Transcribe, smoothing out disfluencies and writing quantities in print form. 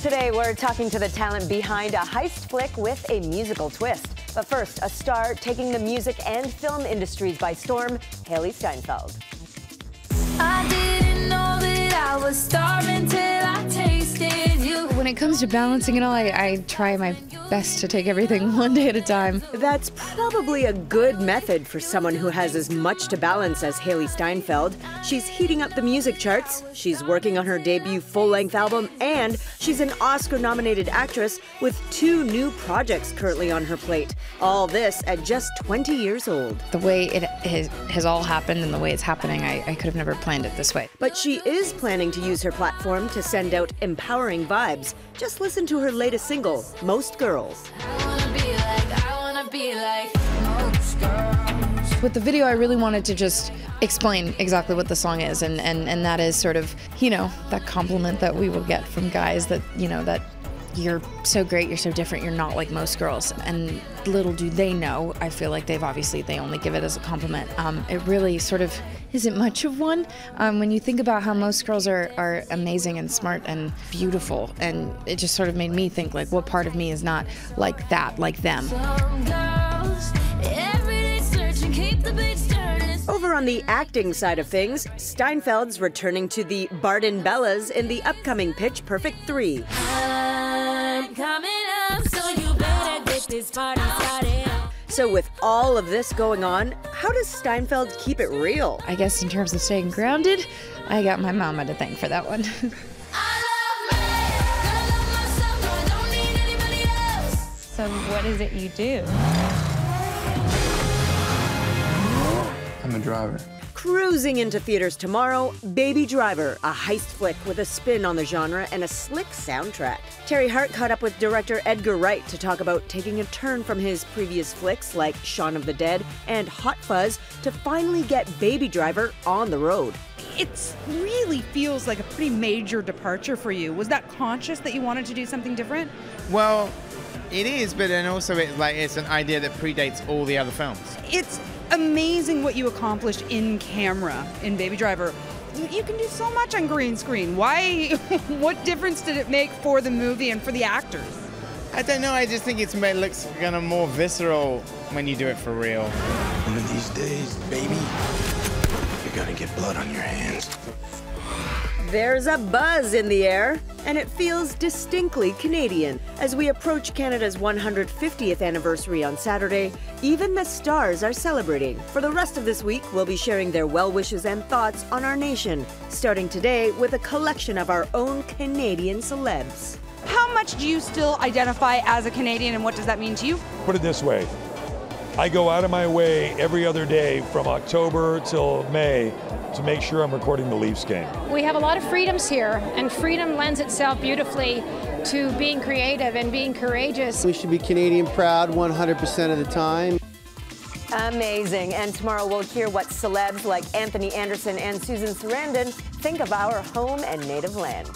Today, we're talking to the talent behind a heist flick with a musical twist. But first, a star taking the music and film industries by storm, Hailee Steinfeld. I didn't know that I was starving till I tasted you. When it comes to balancing it all, I try my best to take everything one day at a time. That's probably a good method for someone who has as much to balance as Hailee Steinfeld. She's heating up the music charts, she's working on her debut full-length album, and she's an Oscar-nominated actress with 2 new projects currently on her plate. All this at just 20 years old. The way it has all happened and the way it's happening, I could have never planned it this way. But she is planning to use her platform to send out empowering vibes. Just listen to her latest single, Most Girls. I wanna be like most girls. With the video, I really wanted to just explain exactly what the song is, and that is sort of, you know, that compliment that we will get from guys that, you know, that you're so great, you're so different, you're not like most girls. And little do they know, I feel like they only give it as a compliment. It really sort of isn't much of one. When you think about how most girls are amazing and smart and beautiful, and it just sort of made me think, like, what part of me is not like that, like them? Some girls, every day searching, keep the beats turning. Over on the acting side of things, Steinfeld's returning to the Barden Bellas in the upcoming Pitch Perfect 3. I'm coming up, so you better get this party started. So with all of this going on, how does Steinfeld keep it real? I guess in terms of staying grounded, I got my mama to thank for that one. So what is it you do? I'm a driver. Cruising into theaters tomorrow, Baby Driver, a heist flick with a spin on the genre and a slick soundtrack. Terry Hart caught up with director Edgar Wright to talk about taking a turn from his previous flicks like Shaun of the Dead and Hot Fuzz to finally get Baby Driver on the road. It really feels like a pretty major departure for you. Was that conscious that you wanted to do something different? Well, it is, but then also it's an idea that predates all the other films. It's amazing what you accomplished in camera in Baby Driver. You can do so much on green screen. Why? What difference did it make for the movie and for the actors? I don't know, I just think it looks kind of more visceral when you do it for real. One of these days, baby, you're gonna get blood on your hands. There's a buzz in the air, and it feels distinctly Canadian. As we approach Canada's 150th anniversary on Saturday, even the stars are celebrating. For the rest of this week, we'll be sharing their well wishes and thoughts on our nation, starting today with a collection of our own Canadian celebs. How much do you still identify as a Canadian, and what does that mean to you? Put it this way, I go out of my way every other day from October till May to make sure I'm recording the Leafs game. We have a lot of freedoms here, and freedom lends itself beautifully to being creative and being courageous. We should be Canadian proud 100% of the time. Amazing. And tomorrow we'll hear what celebs like Anthony Anderson and Susan Sarandon think of our home and native land.